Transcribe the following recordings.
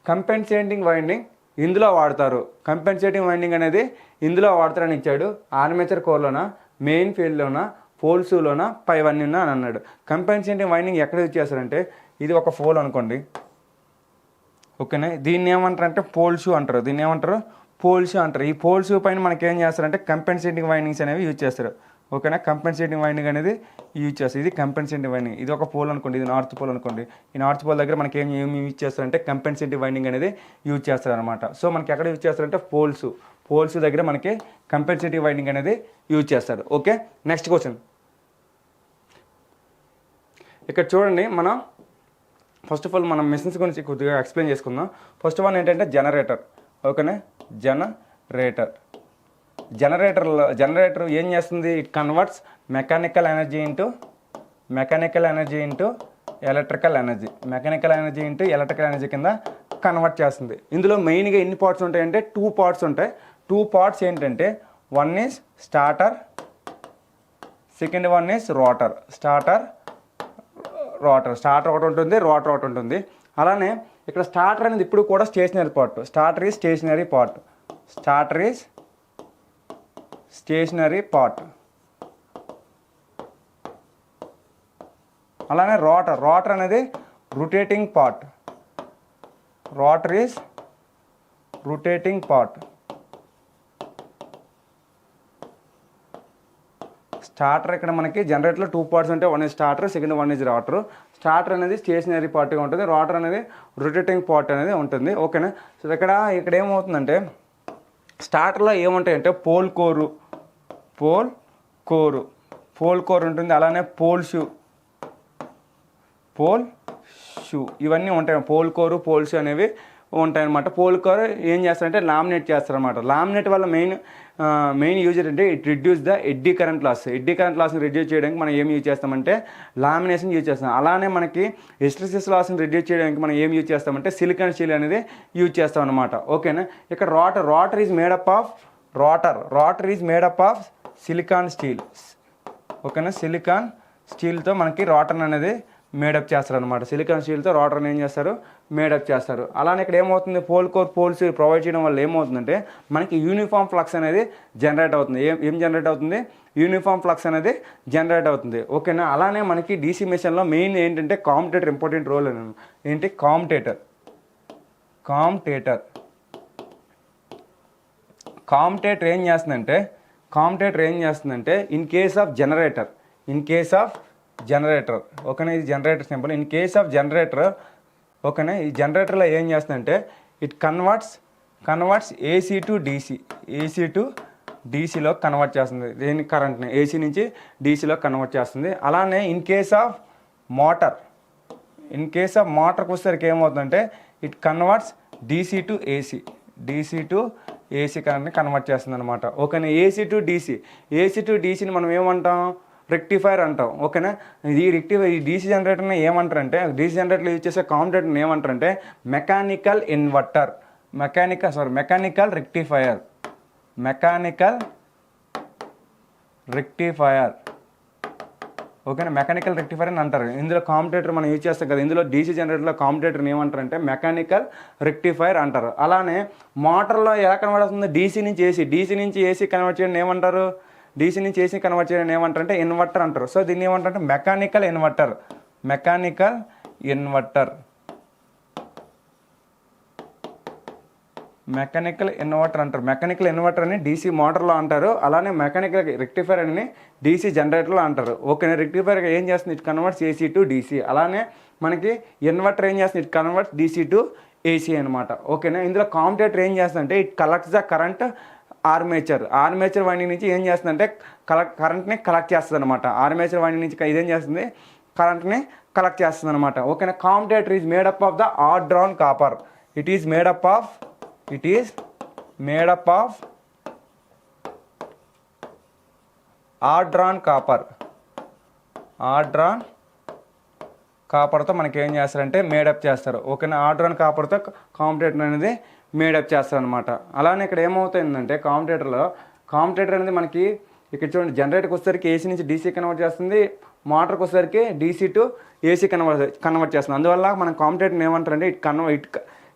Compensating winding ఇందులో వాడతారు. Compensating winding అనేది ఇందులో వాడతారని ఇచ్చాడు. ఆర్మేచర్ కోర్లోన, మెయిన్ ఫీల్డ్లోన, పోల్స్లోన, పైవన్నీ ఉన్నా అని అన్నాడు. కంపెన్సేటింగ్ వైండింగ్ ఎక్కడ యూజ్ చేస్తారంటే, ఇది ఒక పోల్ అనుకోండి, ఓకేనా. దీన్ని ఏమంటారు అంటే పోల్స్ అంటారు. దీన్ని ఏమంటారు? పోల్స్ అంటారు. ఈ పోల్స్ పైన మనకి ఏం చేస్తారంటే కంపెన్సేటింగ్ వైండింగ్స్ అనేవి యూజ్ చేస్తారు, ఓకేనా. కంపెన్సేటింగ్ వైండింగ్ అనేది యూజ్ చేస్తారు. ఇది కంపెన్సేటింగ్ వైండింగ్. ఇది ఒక పోల్ అనుకోండి, ఇది నార్త్ పోల్ అనుకోండి. ఈ నార్త్ పోల్ దగ్గర మనకి ఏమి యూజ్ చేస్తారంటే కంపెన్సేటింగ్ వైండింగ్ అనేది యూజ్ చేస్తారు అనమాట. సో మనకి ఎక్కడ యూజ్ చేస్తారంటే పోల్స్ దగ్గర మనకి కంపెన్సేటివ్ వైండింగ్ అనేది యూజ్ చేస్తారు, ఓకే. నెక్స్ట్ క్వశ్చన్ ఇక్కడ చూడండి. మనం ఫస్ట్ ఆఫ్ ఆల్ మనం మిషన్స్ గురించి కొద్దిగా ఎక్స్ప్లెయిన్ చేసుకుందాం. ఫస్ట్ వన్ ఏంటంటే జనరేటర్, ఓకేనా. జనరేటర్ ఏం చేస్తుంది? It converts mechanical energy into electrical energy కింద కన్వర్ట్ చేస్తుంది. ఇందులో మెయిన్గా ఎన్ని పార్ట్స్ ఉంటాయంటే 2 పార్ట్స్ ఉంటాయి. 2 పార్ట్స్ ఏంటంటే, one is starter, second one is rotor. Starter ఒకటి ఉంటుంది, రోటర్ ఒకటి ఉంటుంది. అలానే ఇక్కడ స్టార్టర్ అనేది ఇప్పుడు కూడా stationary part. Starter is stationary part. అలానే రోటర్ అనేది rotating part. Rotor is rotating part. Starter ఇక్కడ మనకి జనరేటర్లో 2 పార్ట్స్ ఉంటాయి. One is starter, second one is rotor. Starter అనేది స్టేషనరీ పార్ట్గా ఉంటుంది, రోటర్ అనేది రొటేటింగ్ పార్ట్ అనేది ఉంటుంది, ఓకేనా. సో ఇక్కడ ఏమవుతుందంటే, స్టార్టర్లో ఏముంటాయంటే పోల్ కోర్ ఉంటుంది. అలానే పోల్ షూ ఇవన్నీ ఉంటాయి. పోల్ షూ అనేవి ఉంటాయన్నమాట. పోల్ కోర్ ఏం చేస్తారంటే లామినేట్ చేస్తారనమాట. లామినేట్ వల్ల మెయిన్ యూజ్ ఏంటంటే it reduce the eddy current లాస్ని రిడ్యూస్ చేయడానికి మనం ఏం యూజ్ చేస్తామంటే లామినేషన్ యూజ్ చేస్తాం. అలానే మనకి హిస్టెరిసిస్ లాస్ని రిడ్యూస్ చేయడానికి మనం ఏం యూజ్ చేస్తామంటే సిలికాన్ స్టీల్ అనేది యూజ్ చేస్తాం అనమాట, ఓకేనా. ఇక్కడ rotor is made up of silicon steel, ఓకేనా. సిలికాన్ స్టీల్తో మనకి రోటర్ అనేది మేడప్ చేస్తారు అనమాట. సిలికాన్ స్టీల్తో రోటర్ని ఏం చేస్తారు? మేడప్ చేస్తారు. అలానే ఇక్కడ ఏమవుతుంది? పోల్స్ ప్రొవైడ్ చేయడం వల్ల ఏమవుతుందంటే మనకి యూనిఫామ్ ఫ్లక్స్ అనేది జనరేట్ అవుతుంది. ఏం జనరేట్ అవుతుంది? యూనిఫామ్ ఫ్లక్స్ అనేది జనరేట్ అవుతుంది, ఓకేనా. అలానే మనకి డీసీ మెషిన్లో మెయిన్ ఏంటంటే కామ్యుటేటర్ ఇంపార్టెంట్ రోల్ అని. ఏంటి? కామ్యుటేటర్ ఏం చేస్తుందంటే ఇన్ కేస్ ఆఫ్ జనరేటర్, ఓకేనా. ఇది generator simple. In case of generator, ఓకేనా. ఈ జనరేటర్లో ఏం చేస్తుందంటే ఇట్ కన్వర్ట్స్ ఏసీ టు డీసీలో కన్వర్ట్ చేస్తుంది. దేని కరెంట్ని ఏసీ నుంచి డీసీలో కన్వర్ట్ చేస్తుంది. అలానే ఇన్ కేస్ ఆఫ్ మోటార్కి వచ్చేసరికి ఏమవుతుందంటే it converts DC to AC కరెంట్ని కన్వర్ట్ చేస్తుంది అనమాట, ఓకేనా. ఏసీ టు డీసీని మనం ఏమంటాం? రెక్టిఫైర్ అంటాం, ఓకేనా. ఈ డీసీ జనరేటర్ని ఏమంటారంటే, డీసీ జనరేటర్లో యూజ్ చేసే కామ్యుటేటర్ని ఏమంటారంటే మెకానికల్ రెక్టిఫైయర్, ఓకేనా. మెకానికల్ రెక్టిఫైర్ అని అంటారు. ఇందులో కామ్యుటేటర్ మనం యూజ్ చేస్తాం కదా. ఇందులో డీసీ జనరేటర్లో కామ్యుటేటర్ని ఏమంటారంటే మెకానికల్ రెక్టిఫైర్ అంటారు. అలానే మోటార్లో ఎలా కన్వర్ట్ అవుతుంది? డీసీ నుంచి ఏసీ కన్వర్ట్ చేయడం ఏమంటారు? డీసీ నుంచి ఏసీ కన్వర్ట్ చేయడం ఏమంటారంటే ఇన్వర్టర్ అంటారు. సో దీన్ని ఏమంటారంటే మెకానికల్ ఇన్వర్టర్ అంటారు. మెకానికల్ ఇన్వర్టర్ అని డీసీ మోటార్లో అంటారు. అలానే మెకానికల్ రెక్టిఫైర్ అని డీసీ జనరేటర్లో అంటారు, ఓకేనా. రెక్టిఫైర్ ఏం చేస్తుంది? It converts AC to DC. అలానే మనకి ఇన్వర్టర్ ఏం చేస్తుంది? It converts DC to AC అనమాట, ఓకేనా. ఇందులో కామ్యుటేటర్ ఏం చేస్తుందంటే it collects the current armature winding నుంచి ఏం చేస్తుందంటే కరెంట్ని కలెక్ట్ చేస్తుంది అనమాట. ఆర్మేచర్ వైండింగ్ నుంచి ఇదేం చేస్తుంది? కరెంట్ని కలెక్ట్ చేస్తుంది అనమాట, ఓకేనా. Commutator is made up of the hard drawn copper. It is made up of hard drawn కాపర్తో మనకి ఏం చేస్తారంటే మేడప్ చేస్తారు, ఓకేనా. ఆర్ డ్రాన్ కాపర్తో కామ్యుటేటర్ అనేది మేడప్ చేస్తారనమాట. అలానే ఇక్కడ ఏమవుతుందంటే కామ్యుటేటర్ అనేది మనకి ఇక్కడ చూడండి, జనరేటర్కి వచ్చేసరికి ఏసీ నుంచి డీసీ కన్వర్ట్ చేస్తుంది, మోటార్కి వచ్చేసరికి డీసీ టు ఏసీ కన్వర్ట్ చేస్తుంది. అందువల్ల మనం కామ్యుటేటర్ని ఏమంటారంటే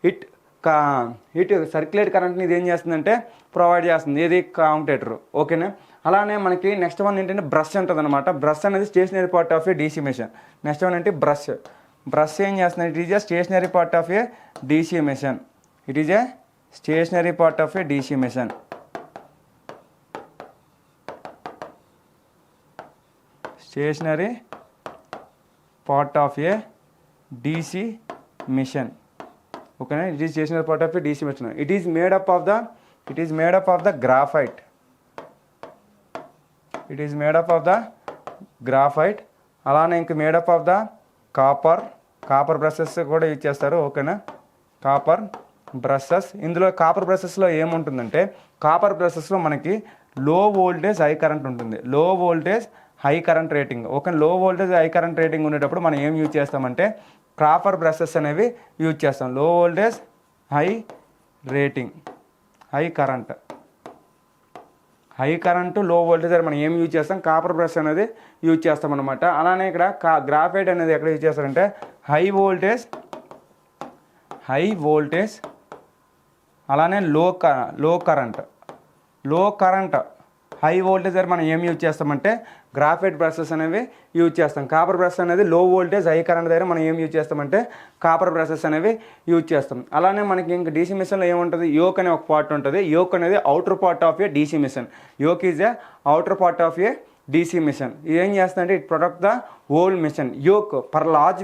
ఇట్ ఇటు సర్క్యులేట్ కరెంట్ని ఇది ఏం చేస్తుందంటే ప్రొవైడ్ చేస్తుంది, ఇది కాంపిటేటర్. ఓకేనా. అలానే మనకి నెక్స్ట్ వన్ ఏంటంటే బ్రష్ ఉంటుంది అనమాట. బ్రష్ అనేది stationary part of a DC machine. Next one ఏంటి బ్రష్. బ్రష్ ఏం చేస్తుంది, it is a stationary part of a DC machine. It is a stationary part of a DC machine. Stationary part of a DC machine. ఓకేనా. It is stationary part of a DC machine. It is made up of the graphite. It is made up of the graphite. అలానే ఇంక made up of the copper brushes కూడా use చేస్తారు. ఓకేనా. Copper brushes. ఇందులో copper బ్రషెస్లో ఏముంటుందంటే copper బ్రషెస్లో మనకి లో voltage high current ఉంటుంది. లో voltage high current rating. Okay. లో వోల్టేజ్ హై కరెంట్ రేటింగ్ ఉండేటప్పుడు మనం ఏం యూజ్ చేస్తామంటే కాపర్ బ్రషెస్ అనేవి యూజ్ చేస్తాం. లో voltage high rating, high current లో వోల్టేజ్ అని మనం ఏం యూజ్ చేస్తాం, కాపర్ బ్రష్ అనేది యూజ్ చేస్తాం అనమాట. అలానే ఇక్కడ గ్రాఫైట్ అనేది ఎక్కడ యూజ్ చేస్తారంటే హై వోల్టేజ్ అలానే లో కరెంట్ హై వోల్టేజ్ అని మనం ఏం యూజ్ చేస్తామంటే గ్రాఫైట్ బ్రషెస్ అనేవి యూజ్ చేస్తాం. కాపర్ బ్రష్ అనేది లో వోల్టేజ్ హై కరెంట్ దగ్గర మనం ఏం యూజ్ చేస్తామంటే కాపర్ బ్రషెస్ అనేవి యూజ్ చేస్తాం. అలానే మనకి ఇంకా డీసీ మిషన్లో ఏముంటుంది, యోక్ అనే ఒక పార్ట్ ఉంటుంది. యోక్ అనేది outer part of a DC machine. Yoke is a outer part of a DC machine. ఇది ఏం చేస్తుందంటే it protect the whole machine. Yoke for large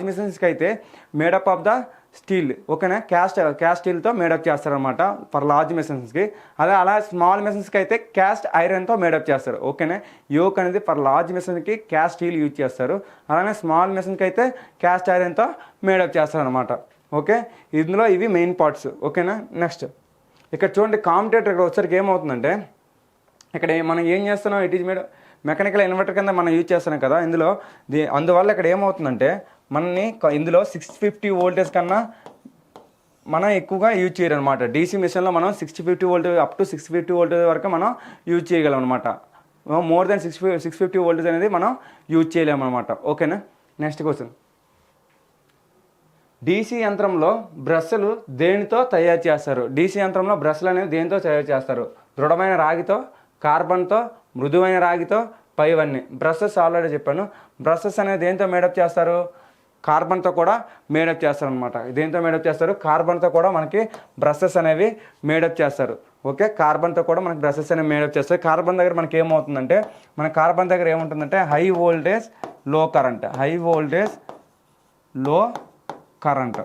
మిషన్స్కి అయితే మేడప్ ఆఫ్ ద స్టీల్. ఓకేనా. క్యాస్ట్ స్టీల్తో మేడప్ చేస్తారనమాట ఫర్ లార్జ్ మెషిన్స్కి. అలా స్మాల్ మెషిన్స్కి అయితే క్యాస్ట్ ఐరన్తో మేడప్ చేస్తారు. ఓకేనా. యోక్ అనేది ఫర్ లార్జ్ మెషిన్కి క్యాస్ట్ స్టీల్ యూజ్ చేస్తారు. అలానే స్మాల్ మెషిన్కి అయితే క్యాస్ట్ ఐరన్తో మేడప్ చేస్తారనమాట. ఓకే. ఇందులో ఇవి మెయిన్ పార్ట్స్. ఓకేనా. నెక్స్ట్ ఇక్కడ చూడండి కాంపిటేటర్ ఇక్కడ వచ్చరికి ఏమవుతుందంటే ఇక్కడ మనం ఏం చేస్తున్నాం, ఇట్ ఈజ్ మెకానికల్ ఇన్వర్టర్ కింద మనం యూజ్ చేస్తున్నాం కదా ఇందులో. అందువల్ల ఇక్కడ ఏమవుతుందంటే మనని ఇందులో 650 వోల్టేజ్ కన్నా మనం ఎక్కువగా యూజ్ చేయరనమాట. డీసీ మిషన్లో మనం 650 వోల్టేజ్ అప్ టు 650 వోల్టేజ్ వరకు మనం యూజ్ చేయగలం అనమాట. మోర్ దెన్ 650 వోల్టేజ్ అనేది మనం యూజ్ చేయలేమన్నమాట. ఓకేనా. Next question. డీసీ యంత్రంలో బ్రష్లు దేనితో తయారు చేస్తారు? డీసీ యంత్రంలో బ్రష్లు అనేవి దేనితో తయారు చేస్తారు? దృఢమైన రాగితో, కార్బన్తో, మృదువైన రాగితో, పైవన్నీ. బ్రషెస్ ఆల్రెడీ చెప్పాను. బ్రషెస్ అనేది దేంతో మేడప్ చేస్తారు? కార్బన్తో కూడా మేడప్ చేస్తారు అనమాట. దేంతో మేడప్ చేస్తారు? కార్బన్తో కూడా మనకి బ్రషెస్ అనేవి మేడప్ చేస్తారు. ఓకే. కార్బన్తో కూడా మనకి బ్రషెస్ అనేవి మేడప్ చేస్తారు. కార్బన్ దగ్గర మనకి ఏమవుతుందంటే మన కార్బన్ దగ్గర ఏముంటుందంటే హై వోల్టేజ్ లో కరెంట్, హై వోల్టేజ్ లో కరెంట్,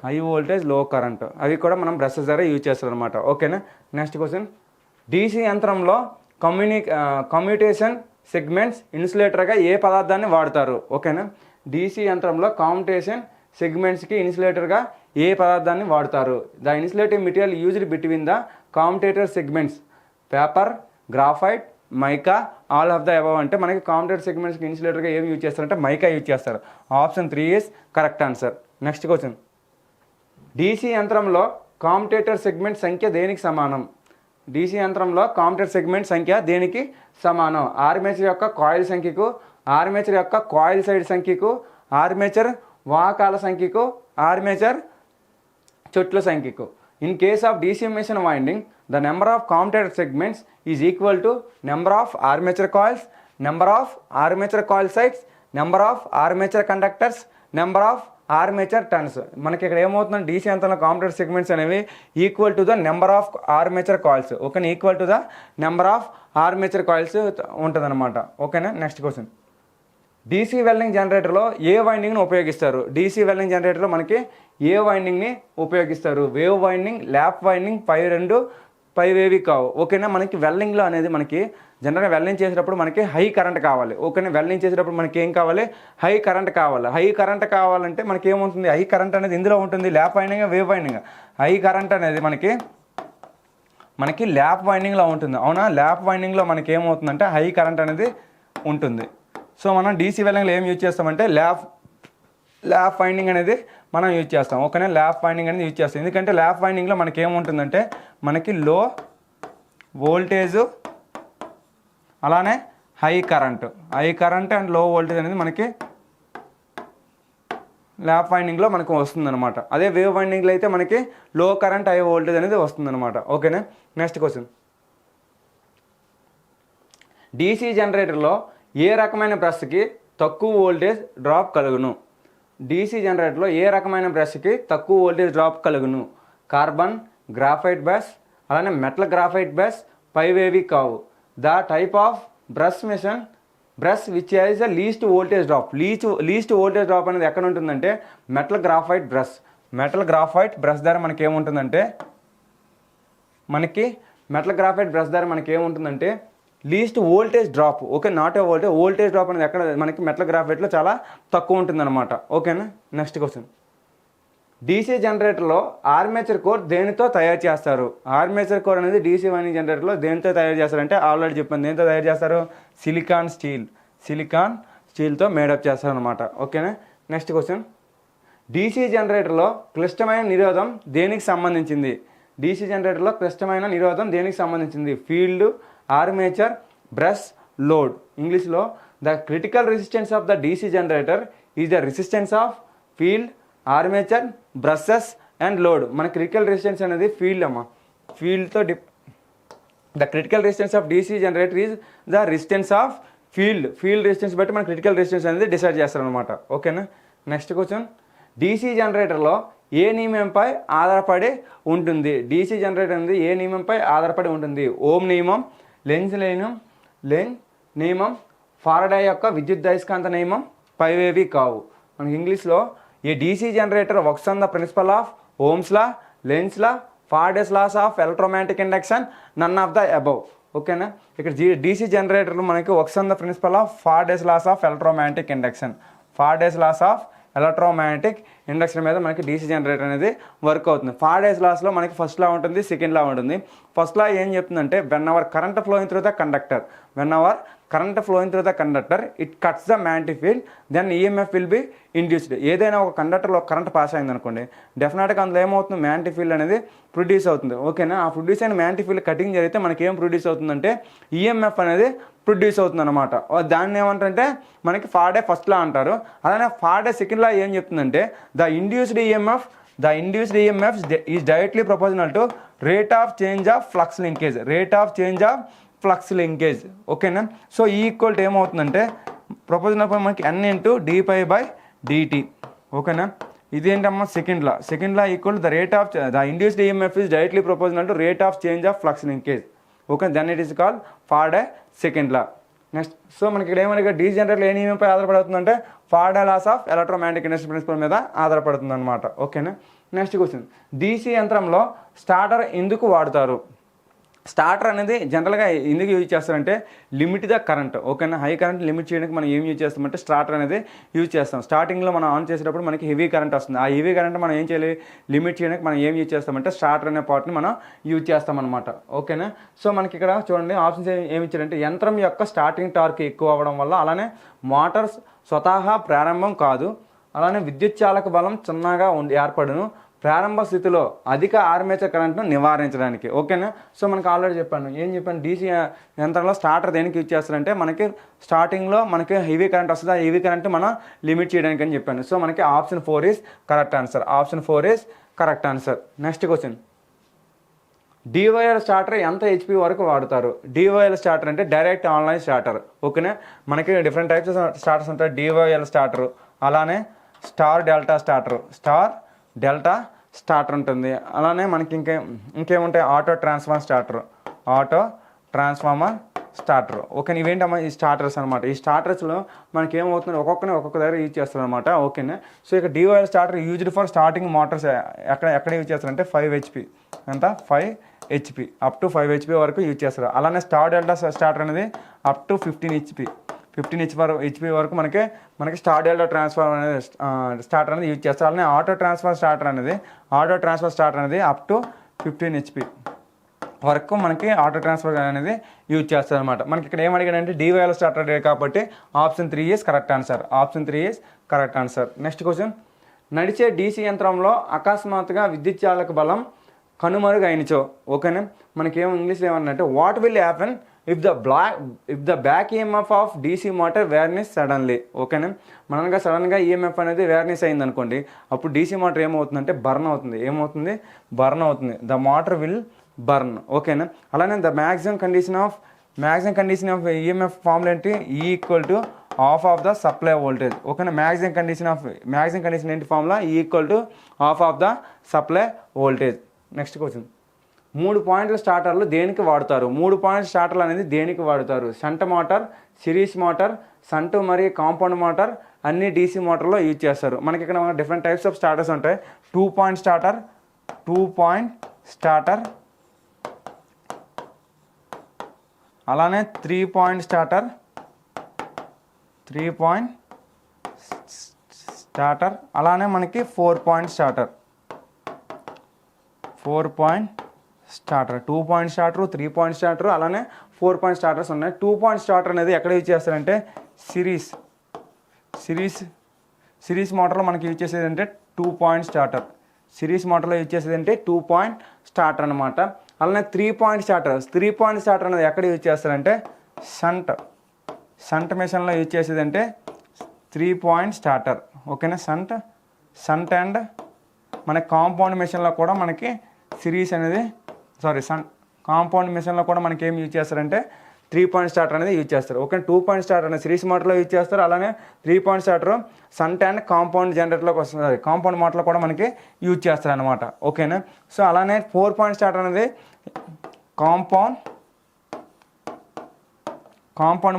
హై వోల్టేజ్ లో కరెంట్ అవి కూడా మనం బ్రషెస్ దగ్గర యూజ్ చేస్తాం అనమాట. ఓకేనా. Next question. డీసీ యంత్రంలో కమ్యూటేషన్ సెగ్మెంట్స్ ఇన్సులేటర్గా ఏ పదార్థాన్ని వాడతారు? ఓకేనా. డీసీ యంత్రంలో కమ్యూటేషన్ సెగ్మెంట్స్కి ఇన్సులేటర్గా ఏ పదార్థాన్ని వాడతారు? The insulative material used between the commutator segments paper, graphite, mica, all of the above. అంటే మనకి కమ్యూటేటర్ సెగ్మెంట్స్కి ఇన్సులేటర్గా ఏమి యూజ్ చేస్తారంటే మైకా యూజ్ చేస్తారు. Option 3 is correct answer. Next question. DC యంత్రంలో కమ్యూటేటర్ సెగ్మెంట్ సంఖ్య దేనికి సమానం? డీసీ యంత్రంలో కమ్యూటేటర్ సెగ్మెంట్ సంఖ్య దేనికి సమానం? ఆర్మేచర్ యొక్క కాయిల్ సంఖ్యకు, ఆర్మేచర్ యొక్క కాయిల్ సైడ్ సంఖ్యకు, ఆర్మేచర్ వాహకాల సంఖ్యకు, ఆర్మేచర్ చుట్ల సంఖ్యకు. In case of DC machine winding the number of commutator segments is equal to number of armature coils, number of armature coil sides, number of armature conductors, number of armature turns. మనకి ఇక్కడ ఏమవుతుందంటే DC యంత్రంలో commutator segments అనేవి equal to the number of armature coils. ఓకేనా. Equal to the number of armature coils ఉంటుంది అనమాట. ఓకేనా. Next question. DC welding జనరేటర్లో ఏ వైండింగ్ని ఉపయోగిస్తారు? డీసీ వెల్డింగ్ జనరేటర్లో మనకి ఏ వైండింగ్ని ఉపయోగిస్తారు? వేవ్ వైండింగ్, ల్యాప్ వైండింగ్, పైవేవి కావు. ఓకేనా. మనకి వెల్డింగ్లో అనేది మనకి జనరల్గా వెల్డింగ్ చేసేటప్పుడు మనకి హై కరెంట్ కావాలి. ఓకేనా. వెల్డింగ్ చేసేటప్పుడు మనకి ఏం కావాలి? హై కరెంట్ కావాలి. హై కరెంట్ కావాలంటే మనకి ఏముంటుంది? హై కరెంట్ అనేది ఇందులో ఉంటుంది. Lap winding, wave winding. High current అనేది మనకి ల్యాప్ వైండింగ్లో ఉంటుంది. అవునా. ల్యాప్ వైండింగ్లో మనకి ఏమవుతుందంటే హై కరెంట్ అనేది ఉంటుంది. సో మనం డీసీ వెల్డింగ్లో ఏం యూజ్ చేస్తామంటే ల్యాప్ వైండింగ్ అనేది మనం యూజ్ చేస్తాం. ఓకేనా. ల్యాప్ వైండింగ్ అనేది యూజ్ చేస్తాం. ఎందుకంటే ల్యాప్ వైండింగ్లో మనకి ఏముంటుందంటే మనకి లో వోల్టేజు అలానే హై కరెంట్ అండ్ లో వోల్టేజ్ అనేది మనకి ల్యాప్ వైండింగ్లో మనకు వస్తుందన్నమాట. అదే వేవ్ వైండింగ్లో అయితే మనకి లో కరెంట్ హై వోల్టేజ్ అనేది వస్తుందన్నమాట. ఓకేనా. నెక్స్ట్ క్వశ్చన్, డీసీ జనరేటర్లో ఏ రకమైన బ్రష్కి తక్కువ వోల్టేజ్ డ్రాప్ కలుగును? డీసీ జనరేటర్లో ఏ రకమైన బ్రష్కి తక్కువ వోల్టేజ్ డ్రాప్ కలుగును? కార్బన్, గ్రాఫైట్ బ్రష్, అలానే మెటల్ గ్రాఫైట్ బ్రష్, పైవేవి కావు. The type of brush mission brush which has the least voltage drop. Least voltage drop అనేది ఎక్కడ ఉంటుందంటే metal graphite brush. Metal graphite brush ద్వారా మనకి ఏముంటుందంటే least voltage drop. Okay, not ఏ వోల్టేజ్ డ్రాప్ అనేది ఎక్కడ మనకి మెటల్ గ్రాఫైట్లో చాలా తక్కువ ఉంటుందన్నమాట. ఓకేనా. నెక్స్ట్ క్వశ్చన్, డీసీ జనరేటర్లో ఆర్మేచర్ కోర్ దేనితో తయారు చేస్తారు? ఆర్మేచర్ కోర్ అనేది డీసీ వైండింగ్ జనరేటర్లో దేనితో తయారు చేస్తారంటే ఆల్రెడీ చెప్పాను. దేనితో తయారు చేస్తారు? సిలికాన్ స్టీల్తో మేడప్ చేస్తారు అనమాట. ఓకేనా. నెక్స్ట్ క్వశ్చన్, డీసీ జనరేటర్లో క్లిష్టమైన నిరోధం దేనికి సంబంధించింది? డీసీ జనరేటర్లో క్లిష్టమైన నిరోధం దేనికి సంబంధించింది? Field, armature, brush, load. ఇంగ్లీష్లో the critical resistance of the DC generator is the resistance of field, armature, brushes and load. మన క్రిటికల్ రెసిస్టెన్స్ అనేది ఫీల్డ్ అమ్మ. ఫీల్డ్తో the critical resistance of DC generator is the resistance of field resistance బట్టి మన critical resistance అనేది decide చేస్తారనమాట. ఓకేనా. Next question, DC జనరేటర్లో ఏ నియమంపై ఆధారపడి ఉంటుంది? డీసీ జనరేటర్ అనేది ఏ నియమంపై ఆధారపడి ఉంటుంది? ఓం నియమం, లెంజ్ నియమం, ఫారడే యొక్క విద్యుదయస్కాంత నియమం, పైవేవి కావు. మనకి ఇంగ్లీష్లో a DC generator works on the principle of Ohm's law, Lenz law, Faraday's laws of electromagnetic induction, none of the above. ఓకేనా. ఇక్కడ డీసీ జనరేటర్లు మనకి works on the principle of Faraday's laws of electromagnetic induction మీద మనకి DC generator అనేది work అవుతుంది. Faraday's లాస్లో మనకి ఫస్ట్ లా ఉంటుంది, సెకండ్ లా ఉంటుంది. ఫస్ట్ లా ఏం చెప్తుందంటే when our current flowing through the conductor it cuts the magnetic field then EMF will be induced. ఏదైనా ఒక కండక్టర్లో కరెంట్ పాస్ అయింది అనుకోండి, డెఫినెట్గా అందులో ఏమవుతుంది? మ్యాగ్నెటిక్ ఫీల్డ్ అనేది ప్రొడ్యూస్ అవుతుంది. ఓకేనా. ఆ ప్రొడ్యూస్ అయిన మ్యాగ్నెటిక్ ఫీల్డ్ కటింగ్ జరిగితే మనకి ఏం ప్రొడ్యూస్ అవుతుందంటే ఈఎంఎఫ్ అనేది ప్రొడ్యూస్ అవుతుంది అనమాట. దాన్ని ఏమంటారంటే మనకి ఫారడే ఫస్ట్ లా అంటారు. అలానే ఫారడే సెకండ్ లా ఏం చెప్తుందంటే the induced EMF is directly proportional to rate of change of flux linkage. ఓకేనా. సో ఈ ఈక్వల్ టు ఏమవుతుందంటే ప్రపోజనల్ మనకి n ఇంటూ dπ/dt. ఓకేనా. ఇదేంటమ్మా second law equal the rate of the induced EMF is directly proportional to rate of change of flux linkage. Okay, then it is called Faraday second law. Next, so మనకి ఇక్కడ ఏమన్నా DC generator ఏ నియమంపై ఆధారపడుతుందంటే Faraday laws of electromagnetic induction principal మీద ఆధారపడుతుంది అనమాట. ఓకేనా. నెక్స్ట్ క్వశ్చన్, డీసీ యంత్రంలో స్టార్టర్ ఎందుకు వాడతారు? స్టార్టర్ అనేది జనరల్గా ఎందుకు యూజ్ చేస్తారంటే లిమిట్ ద కరెంట్. ఓకేనా. హై కరెంట్ లిమిట్ చేయడానికి మనం ఏం యూజ్ చేస్తామంటే స్టార్టర్ అనేది యూజ్ చేస్తాం. స్టార్టింగ్లో మనం ఆన్ చేసేటప్పుడు మనకి హెవీ కరెంట్ వస్తుంది. ఆ హెవీ కరెంట్ మనం ఏం చేయాలి? లిమిట్ చేయడానికి మనం ఏం యూజ్ చేస్తామంటే స్టార్టర్ అనే పార్ట్ని మనం యూజ్ చేస్తామన్నమాట. ఓకేనా. సో మనకి ఇక్కడ చూడండి ఆప్షన్స్ ఏమి ఇచ్చారంటే యంత్రం యొక్క స్టార్టింగ్ టార్క్ ఎక్కువ అవ్వడం వల్ల, అలానే మోటార్స్ స్వతహా ప్రారంభం కాదు, అలానే విద్యుత్ చాలక బలం చిన్నగా ఏర్పడును, ప్రారంభ స్థితిలో అధిక ఆర్మేచర్ కరెంట్ను నివారించడానికి. ఓకేనా. సో మనకి ఆల్రెడీ చెప్పాను డీసీ యంత్రంలో స్టార్టర్ దేనికి యూజ్ చేస్తారంటే మనకి స్టార్టింగ్లో మనకి హెవీ కరెంట్ వస్తుంది. ఆ హెవీ కరెంట్ మనం లిమిట్ చేయడానికి అని చెప్పాను. సో మనకి option 4 is correct answer. Next question, DOL starter ఎంత హెచ్పి వరకు వాడతారు? డివైఎల్ స్టార్టర్ అంటే డైరెక్ట్ ఆన్లైన్ స్టార్టర్. ఓకేనా. మనకి డిఫరెంట్ టైప్స్ స్టార్టర్స్ ఉంటాయి. డివైఎల్ స్టార్టర్, అలానే స్టార్ డెల్టా స్టార్టర్ ఉంటుంది. అలానే మనకి ఇంకేముంటాయి? Auto transformer starter. ఓకే, ఇవేంటమ్మా? ఈ స్టార్టర్స్ అనమాట. ఈ స్టార్టర్స్లో మనకి ఏమవుతుంది? ఒక్కొక్క దగ్గర యూజ్ చేస్తారు అనమాట. ఓకేనా. సో ఇక DOL starter used for starting motors ఎక్కడ యూజ్ చేస్తారంటే 5 HP. ఎంత? 5 HP, అప్ టు 5 HP వరకు యూజ్ చేస్తారు. అలానే స్టార్ డెల్టా స్టార్టర్ అనేది అప్ టు 15 HP వరకు మనకి స్టార్ డెల్టా ట్రాన్స్ఫార్మర్ అనేది స్టార్టర్ అనేది యూజ్ చేస్తారు. అలానే ఆటో ట్రాన్స్ఫర్ స్టార్టర్ అనేది అప్ టు 15 HP వరకు మనకి ఆటో ట్రాన్స్ఫర్ అనేది యూజ్ చేస్తారు అనమాట. మనకి ఇక్కడ ఏం అడిగాడంటే డివైఎల్ స్టార్టర్ కాబట్టి option 3 is correct answer. Next question, నడిచే డీసీ యంత్రంలో అకస్మాత్తుగా విద్యుత్ చాలక బలం కనుమరుగైనచో. ఓకేనా. మనకేమో ఇంగ్లీష్లో ఏమన్నంటే what will happen if the back EMF of DC motor vanishes suddenly. ఓకేనా, మనగా సడన్గా ఈఎంఎఫ్ అనేది వేర్నిస్ అయింది అనుకోండి, అప్పుడు డీసీ మోటార్ ఏమవుతుందంటే బర్న్ అవుతుంది. బర్న్ అవుతుంది. The motor will burn. ఓకేనా, అలానే the maximum condition of EMF formula ఏంటి? ఈ equal to half of the supply voltage. ఓకేనా, మ్యాక్సిమం కండిషన్ ఏంటి ఫార్ములా? ఈ equal to half of the supply voltage. Next question, 3 పాయింట్ల స్టార్టర్లు దేనికి వాడతారు? 3 పాయింట్ స్టార్టర్లు అనేది దేనికి వాడతారు? Shunt motor, series motor, shunt మరియు కాంపౌండ్ మోటార్ అన్ని డీసీ మోటార్లో యూజ్ చేస్తారు. మనకి ఇక్కడ డిఫరెంట్ టైప్స్ ఆఫ్ స్టార్టర్స్ ఉంటాయి. 2 పాయింట్ స్టార్టర్, అలానే 3 పాయింట్ స్టార్టర్, అలానే మనకి 4 point starter. 2 point starter, 3 point starter, అలానే 4 పాయింట్ స్టార్టర్స్ ఉన్నాయి. 2 పాయింట్ స్టార్టర్ అనేది ఎక్కడ యూజ్ చేస్తారంటే సిరీస్ మోటార్లో మనకి యూజ్ చేసేది అంటే 2 పాయింట్ స్టార్టర్. సిరీస్ మోటార్లో యూజ్ చేసేది అంటే 2 పాయింట్ స్టార్టర్ అనమాట. అలానే 3 పాయింట్ స్టార్టర్ అనేది ఎక్కడ యూజ్ చేస్తారంటే షంట్ మెషిన్లో యూజ్ చేసేది అంటే 3 పాయింట్ స్టార్టర్. ఓకేనా, షంట్ అండ్ మన కాంపౌండ్ మెషిన్లో కూడా మనకి కాంపౌండ్ మెషిన్లో కూడా మనకి ఏం యూజ్ చేస్తారంటే 3 పాయింట్ స్టార్టర్ అనేది యూజ్ చేస్తారు. ఓకే, 2 పాయింట్ స్టార్టర్ అనేది సిరీస్ మోటార్లో యూజ్ చేస్తారు. అలానే 3 point starter shunt and compound జనరేటర్లోకి వస్తుంది. కాంపౌండ్ మోటార్లో కూడా మనకి యూజ్ చేస్తారు అనమాట. ఓకేనా, సో అలానే 4 పాయింట్ స్టార్టర్ అనేది కాంపౌండ్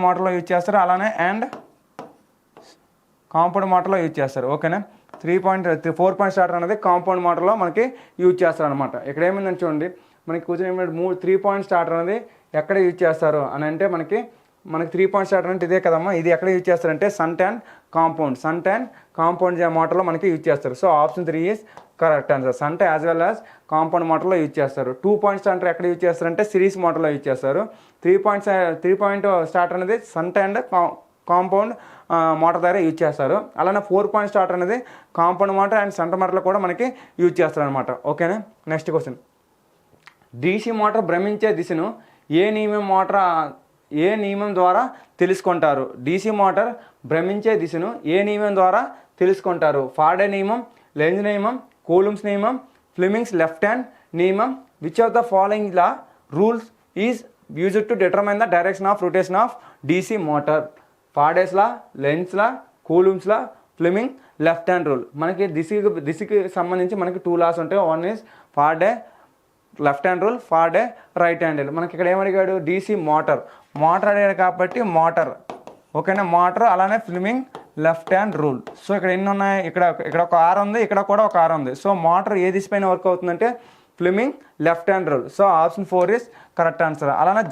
మోటార్లో యూజ్ చేస్తారు. అలానే కాంపౌండ్ మోటార్లో యూజ్ చేస్తారు. ఓకేనా, 4 పాయింట్ స్టార్టర్ అనేది కాంపౌండ్ మోటార్లో మనకి యూజ్ చేస్తారు అనమాట. ఇక్కడ ఏమైందని చూడండి, మనకి కూర్చొని 3 పాయింట్ స్టార్టర్ అనేది ఎక్కడ యూజ్ చేస్తారు అని అంటే మనకి 3 పాయింట్ స్టార్టర్ అంటే ఇదే కదమ్మా. ఇది ఎక్కడ యూజ్ చేస్తారంటే షంట్ అండ్ కాంపౌండ్ మోటార్లో మనకి యూజ్ చేస్తారు. So option 3 is correct answer. Shunt as well as compound మోటార్లో యూజ్ చేస్తారు. 2 పాయింట్ స్టార్టర్ ఎక్కడ యూజ్ చేస్తారంటే సిరీస్ మోటార్లో యూజ్ చేస్తారు. 3 పాయింట్ స్టార్టర్ అనేది షంట్ అండ్ కాంపౌండ్ మోటార్ దగ్గర యూజ్ చేస్తారు. అలానే 4 పాయింట్ స్టార్టర్ అనేది కాంపౌండ్ మోటార్ అండ్ షంట్ మోటార్లో కూడా మనకి యూజ్ చేస్తారు అనమాట. ఓకేనా, నెక్స్ట్ క్వశ్చన్, డీసీ మోటార్ భ్రమించే దిశను ఏ నియమం ద్వారా తెలుసుకుంటారు? డీసీ మోటార్ భ్రమించే దిశను ఏ నియమం ద్వారా తెలుసుకుంటారు? ఫారడే నియమం, లెంజ్ నియమం, కూలుంబ్స్ నియమం, ఫ్లెమింగ్స్ లెఫ్ట్ హ్యాండ్ నియమం. Which of the following rules is used to determine the direction of rotation of DC motor? Faraday's law, Lenz law, Coulomb's law, Fleming left hand rule. మనకి దిశకి సంబంధించి మనకి 2 laws ఉంటాయి. 1 is Faraday left hand rule, Faraday right hand rule. మనకి ఇక్కడ ఏమడిగాడు? DC motor అడిగాడు కాబట్టి motor. ఓకేనా, మోటార్ అలానే Fleming left hand rule. So ఇక్కడ ఎన్ని ఉన్నాయి? ఇక్కడ ఒక ఆర్ ఉంది, ఇక్కడ కూడా ఒక ఆర్ ఉంది. సో మోటార్ ఏ దిశ పైన వర్క్ అవుతుందంటే Fleming left hand rule. So option 4 is correct answer. అలానే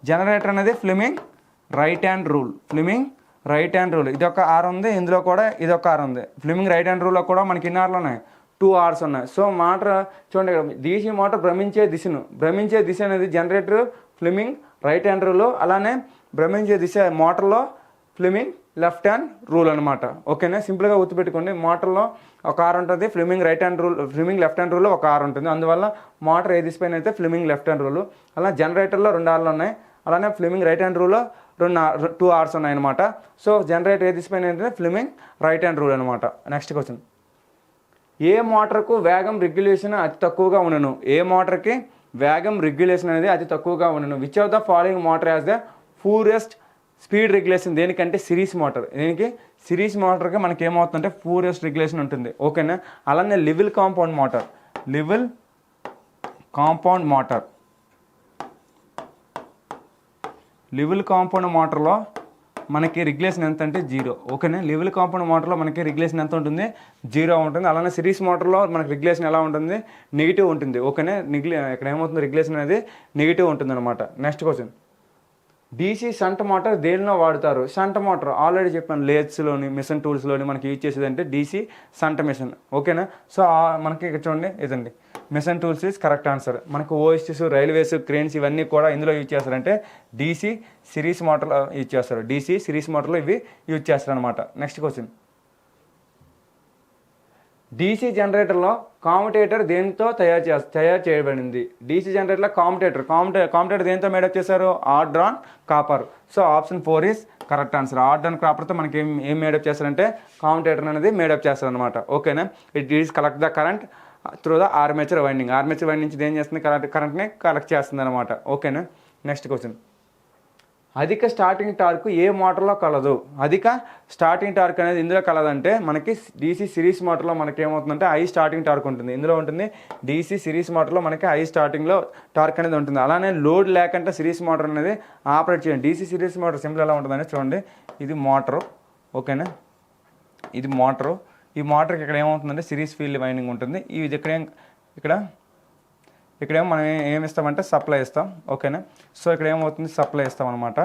జనరేటర్ అనేది ఫ్లెమింగ్ రైట్ హ్యాండ్ రూల్. ఇది ఒక ఆర్ ఉంది, ఇందులో కూడా ఇది ఒక ఆర్ ఉంది. ఫ్లెమింగ్ రైట్ హ్యాండ్ రూల్లో కూడా మనకి ఎన్ని ఆర్లు ఉన్నాయి? 2 ఆర్స్ ఉన్నాయి. సో మోటార్ చూడండి, డీసీ మోటార్ భ్రమించే దిశ అనేది generator Fleming right hand rule, అలానే భ్రమించే దిశ మోటార్లో ఫ్లెమింగ్ లెఫ్ట్ హ్యాండ్ రూల్ అనమాట. ఓకేనా, సింపుల్గా గుర్తుపెట్టుకోండి. మోటార్లో ఒక ఆర్ ఉంటుంది, ఫ్లెమింగ్ లెఫ్ట్ హ్యాండ్ రూల్లో ఒక ఆర్ ఉంటుంది. అందువల్ల మోటార్ ఏ దిశ పైన అయితే ఫ్లెమింగ్ లెఫ్ట్ హ్యాండ్ రూల్. అలా జనరేటర్లో 2 ఆర్లు ఉన్నాయి, అలానే ఫ్లెమింగ్ రైట్ హ్యాండ్ రూల్లో 2 ఆర్స్ ఉన్నాయి అనమాట. సో జనరేటర్ ఏ దిశ పైన అయితే ఫ్లెమింగ్ రైట్ హ్యాండ్ రూల్ అనమాట. నెక్స్ట్ క్వశ్చన్, ఏ మోటార్కు వేగం రెగ్యులేషన్ అతి తక్కువగా ఉండను? ఏ మోటార్కి వేగం రెగ్యులేషన్ అనేది అతి తక్కువగా ఉండను? Which of the following motor as the poorest speed regulation? దేనికంటే సిరీస్ మోటార్. సిరీస్ మోటార్కి మనకి ఏమవుతుందంటే పూరెస్ట్ రెగ్యులేషన్ ఉంటుంది. ఓకేనా, అలానే లివిల్ కాంపౌండ్ మోటార్లో మనకి రెగ్యులేషన్ ఎంత అంటే 0. ఓకేనా, లివిల్ కాంపౌండ్ మోటార్లో మనకి రెగ్యులేషన్ ఎంత ఉంటుంది? 0 ఉంటుంది. అలానే సిరీస్ మోటార్లో మనకి రెగ్యులేషన్ ఎలా ఉంటుంది? నెగిటివ్ ఉంటుంది. ఓకేనా, ఇక్కడ ఏమవుతుంది? రెగ్యులేషన్ అనేది నెగిటివ్ ఉంటుంది అనమాట. Next question, DC shunt motor దేనిలో వాడతారు? షంట్ మోటార్ ఆల్రెడీ చెప్పాను, లేత్స్లోని మిషన్ టూల్స్లోని మనకి యూజ్ చేసేది అంటే డీసీ షంట్ మిషన్. ఓకేనా, సో మనకి ఇక్కడ చూడండి, ఇదండి machine tools is correct answer. మనకు ఓఎస్టీస్, రైల్వేస్, క్రేన్స్ ఇవన్నీ కూడా ఇందులో యూజ్ చేస్తారంటే డీసీ సిరీస్ మోటార్లో యూజ్ చేస్తారు. డీసీ సిరీస్ మోటార్లో ఇవి యూజ్ చేస్తారు అనమాట. నెక్స్ట్ క్వశ్చన్, డీసీ జనరేటర్లో కామ్యుటేటర్ దేనితో తయారు చేయబడింది? డీసీ జనరేటర్లో కామ్యుటేటర్ దేనితో మేడప్ చేశారు? Hard drawn copper. So option 4 is correct answer. Hard drawn కాపర్తో మనకి ఏం మేడప్ చేస్తారంటే కామ్యుటేటర్ అనేది మేడప్ చేస్తారు అనమాట. ఓకేనా? It is collect the current through the armature winding. Armature winding నుంచి ఏం చేస్తుంది? కరెంట్ని కలెక్ట్ చేస్తుంది అనమాట. ఓకేనా? Next question. అధిక స్టార్టింగ్ టార్క్ ఏ మోటార్లో కలదు? అధిక స్టార్టింగ్ టార్క్ అనేది ఇందులో కలదంటే మనకి డీసీ సిరీస్ మోటార్లో మనకి ఏమవుతుందంటే హై స్టార్టింగ్ టార్క్ ఉంటుంది. ఇందులో ఉంటుంది డీసీ సిరీస్ మోటార్లో మనకి హై స్టార్టింగ్లో టార్క్ అనేది ఉంటుంది. అలానే లోడ్ లేకుండా సిరీస్ మోటార్ అనేది ఆపరేట్ చేయండి. డీసీ సిరీస్ మోటార్ సింపుల్ ఎలా ఉంటుందని చూడండి. ఇది మోటరు. ఓకేనా? ఇది మోటరు. ఈ మోటార్కి ఇక్కడ ఏమవుతుందంటే సిరీస్ ఫీల్డ్ వైండింగ్ ఉంటుంది. ఇది ఇక్కడేమో మనం ఏమి ఇస్తామంటే సప్లై ఇస్తాం. ఓకేనా? సో ఇక్కడ ఏమవుతుంది? సప్లై ఇస్తాం అనమాట.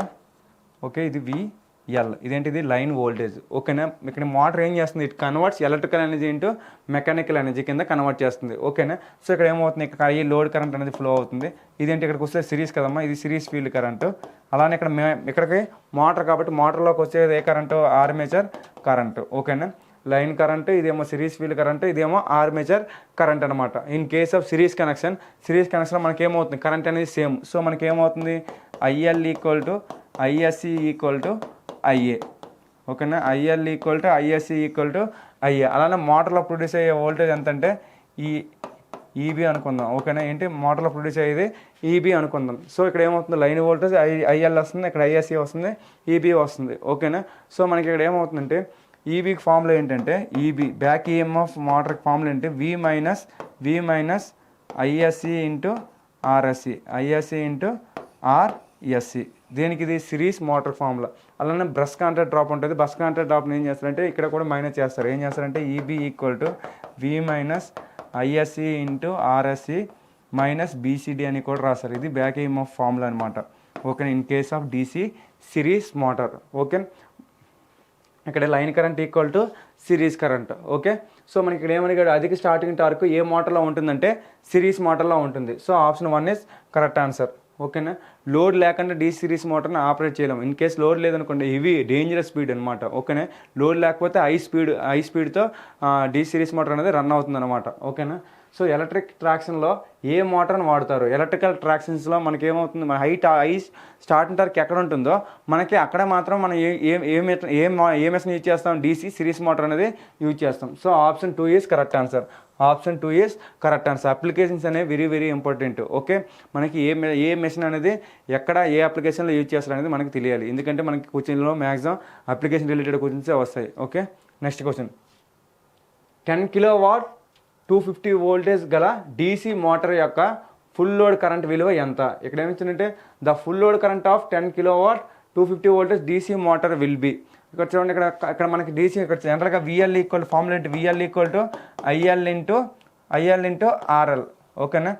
ఓకే, ఇది విఎల్. ఇదేంటిది? Line voltage. ఓకేనా? ఇక్కడ మోటార్ ఏం చేస్తుంది? It converts electrical energy into mechanical energy కింద కన్వర్ట్ చేస్తుంది. ఓకేనా? సో ఇక్కడ ఏమవుతుంది? ఇక్కడ ఈ లోడ్ కరెంట్ అనేది ఫ్లో అవుతుంది. ఇదేంటి? ఇక్కడికి వస్తే సిరీస్ కదమ్మా, ఇది సిరీస్ ఫీల్డ్ కరెంటు. అలానే ఇక్కడికి మోటార్ కాబట్టి మోటార్లోకి వచ్చేది ఏ కరెంటు? Armature current. ఓకేనా? లైన్ కరెంటు, ఇదేమో సిరీస్ ఫీల్డ్ కరెంటు, ఇదేమో ఆర్మేచర్ కరెంట్ అనమాట. ఇన్ కేస్ ఆఫ్ సిరీస్ కనెక్షన్లో మనకి ఏమవుతుంది? కరెంట్ అనేది సేమ్. సో మనకి ఏమవుతుంది? IL equal to ISC equal to IA. ఓకేనా? IL equal to ISC equal to IA. అలానే మోటార్లో ప్రొడ్యూస్ అయ్యే వోల్టేజ్ ఎంత అంటే ఈబీ అనుకుందాం. ఓకేనా? ఏంటి? మోటార్లో ప్రొడ్యూస్ అయ్యేది ఈబీ అనుకుందాం. సో ఇక్కడ ఏమవుతుంది? లైన్ వోల్టేజ్ ఐఎల్ వస్తుంది, ఇక్కడ ఐఎస్సి వస్తుంది, ఈబీ వస్తుంది. ఓకేనా? సో మనకి ఇక్కడ ఏమవుతుందంటే ఈబీకి ఫార్ములా ఏంటంటే ఈబీ బ్యాక్ ఈఎంఎఫ్ మోటార్కి ఫార్ములా ఏంటి? V minus ISC into RSC, ISC into RSC. దేనికి? ఇది సిరీస్ మోటార్ ఫార్ములా. అలానే బ్రష్ కాంటాక్ట్ డ్రాప్ ఉంటుంది. బ్రష్ కాంటాక్ట్ డ్రాప్ని ఏం చేస్తారంటే ఇక్కడ కూడా మైనస్ చేస్తారు. ఏం చేస్తారంటే EB equal to V minus ISC into RSC minus BCD అని కూడా రాస్తారు. ఇది బ్యాక్ ఈఎంఎఫ్ ఫార్ములా అనమాట. Okay, in case of DC series motor. Okay, ఇక్కడ line current equal to series current. Okay, so మనకి ఇక్కడ ఏమడిగాడు? అధిక స్టార్టింగ్ టార్క్ ఏ మోటార్లో ఉంటుందంటే సిరీస్ మోటార్లో ఉంటుంది. So option 1 is correct answer. ఓకేనా? లోడ్ లేకుండా డీ సిరీస్ మోటార్ని ఆపరేట్ చేయలేము. ఇన్ కేస్ లోడ్ లేదనుకోండి, ఇవి డేంజరస్ స్పీడ్ అనమాట. ఓకేనా? లోడ్ లేకపోతే హై స్పీడ్తో డీ సిరీస్ మోటార్ అనేది రన్ అవుతుంది అనమాట. ఓకేనా? సో ఎలక్ట్రిక్ ట్రాక్షన్లో ఏ మోటార్ని వాడతారు? ఎలక్ట్రికల్ ట్రాక్షన్స్లో మనకి ఏమవుతుంది? మన హై స్టార్టింగ్ టార్క్ ఎక్కడ ఉంటుందో మనకి అక్కడ మాత్రం మనం ఏ మెషిన్ యూజ్ చేస్తాం? డీసీ సిరీస్ మోటార్ అనేది యూజ్ చేస్తాం. So option 2 is correct answer. Option 2 is correct answer. Applications అనేవి వెరీ వెరీ ఇంపార్టెంట్. ఓకే, మనకి ఏ మెషిన్ అనేది ఎక్కడ ఏ అప్లికేషన్లో యూజ్ చేస్తారు అనేది మనకి తెలియాలి. ఎందుకంటే మనకి క్వశ్చన్లో మ్యాక్సిమం అప్లికేషన్ రిలేటెడ్ క్వశ్చన్సే వస్తాయి. Okay, next question. 10 kW 250 voltage గల డీసీ మోటార్ యొక్క ఫుల్ లోడ్ కరెంట్ విలువ ఎంత? ఇక్కడ ఏమిచ్చిందంటే the full load current of 10 kW 250 voltage DC motor will be. ఇక్కడ చూడండి, ఇక్కడ మనకి డీసీ ఇక్కడ జనరల్గా విఎల్ ఈక్వల్ ఫార్ములా ఏంటి? VL equal to IL into RL. ఓకేనా?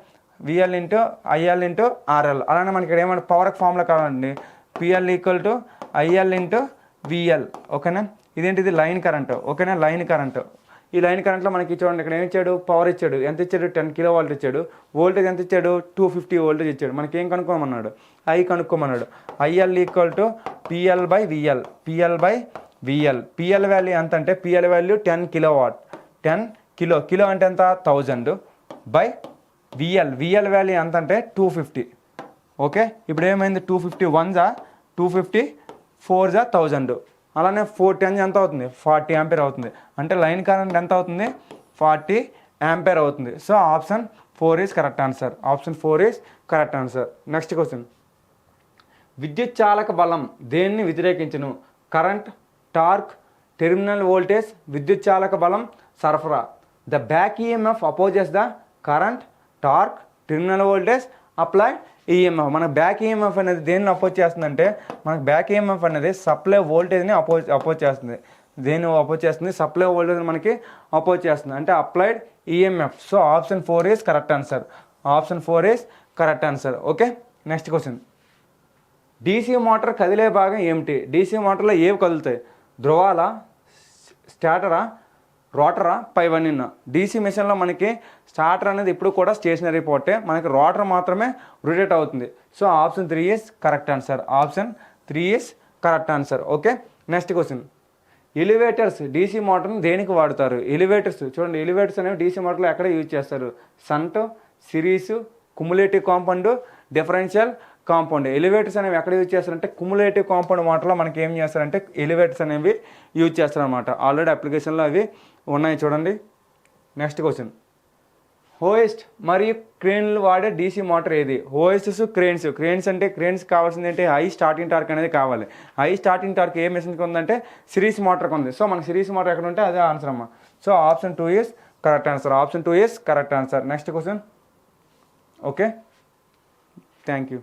VL into IL into RL. అలానే మనకి ఇక్కడ ఏమంటే పవర్కి ఫార్ములా కావాలండి. PL equal to IL into VL. ఓకేనా? ఇదేంటిది? Line current. ఓకేనా? Line current. ఈ లైన్ కరెంట్లో మనకి చూడండి, ఇక్కడ ఏమి ఇచ్చాడు? పవర్ ఇచ్చాడు. ఎంత ఇచ్చాడు? 10 kV ఇచ్చాడు. వోల్టేజ్ ఎంత ఇచ్చాడు? 250 వోల్టేజ్ ఇచ్చాడు. మనకి ఏం కనుక్కోమన్నాడు? ఐ కనుక్కోమన్నాడు. IL equal to PL by VL. PL value ఎంత అంటే పిఎల్ వాల్యూ 10 kW. 10 కిలో అంటే ఎంత? 1000 బై విఎల్ వాల్యూ ఎంత అంటే 250. ఓకే, ఇప్పుడు ఏమైంది? 250 1 250 4 1000. అలానే 410 ఎంత అవుతుంది? 40 ఆంపియర్ అవుతుంది. అంటే లైన్ కరెంట్ ఎంత అవుతుంది? 40 ఆంపియర్ అవుతుంది. So option 4 is correct answer. Option 4 is correct answer. Next question. విద్యుత్ చాలక బలం దేన్ని వ్యతిరేకించును? కరెంట్, టార్క్, టెర్మినల్ వోల్టేజ్, విద్యుత్ చాలక బలం, సరఫరా. The back EMF opposes the current, torque, terminal voltage, applied EMF. మనకు బ్యాక్ ఈఎంఎఫ్ అనేది దేన్ని అపోజ్ చేస్తుందంటే మనకు బ్యాక్ ఈఎంఎఫ్ అనేది సప్లై వోల్టేజ్ని అపోజ్ చేస్తుంది. దేన్ని అపోజ్ చేస్తుంది? సప్లై వోల్టేజ్ని మనకి అపోజ్ చేస్తుంది. అంటే applied EMF. So option 4 is correct answer. Option 4 is correct answer. Okay, next question. DC motor కదిలే భాగం ఏమిటి? డీసీ మోటార్లో ఏవి కదులుతాయి? ధ్రువాల, స్టార్టరా, రోటరా, పైవన్నీ. డీసీ మిషన్లో మనకి స్టార్టర్ అనేది ఎప్పుడు కూడా స్టేషనరీ పోతే మనకి రోటర్ మాత్రమే రొటేట్ అవుతుంది. So option 3 is correct answer. Option 3 is correct answer. Okay, next question. Elevators DC మోటార్ని దేనికి వాడతారు? ఎలివేటర్స్ చూడండి, ఎలివేటర్స్ అనేవి డీసీ మోటార్లో ఎక్కడ యూజ్ చేస్తారు? Shunt, series, cumulative compound, differential compound. Elevators అనేవి ఎక్కడ యూజ్ చేస్తారంటే కుములేటివ్ కాంపౌండ్ మోటార్లో మనకి ఏం చేస్తారంటే ఎలివేటర్స్ అనేవి యూజ్ చేస్తారనమాట. ఆల్రెడీ అప్లికేషన్లో అవి ఉన్నాయి చూడండి. నెక్స్ట్ క్వశ్చన్, హోయెస్ట్ మరియు క్రేన్లు వాడే డీసీ మోటార్ ఏది? హోయెస్ట్స్, క్రేన్స్ అంటే క్రేన్స్ కావాల్సింది ఏంటి? హై స్టార్టింగ్ టార్క్ అనేది కావాలి. హై స్టార్టింగ్ టార్క్ ఏ మెషిన్కి ఉందంటే సిరీస్ మోటార్కి ఉంది. సో మనకి సిరీస్ మోటార్ ఎక్కడ ఉంటే అదే ఆన్సర్ అమ్మా. So option 2 is correct answer. Option 2 is correct answer. Next question. Okay, thank you.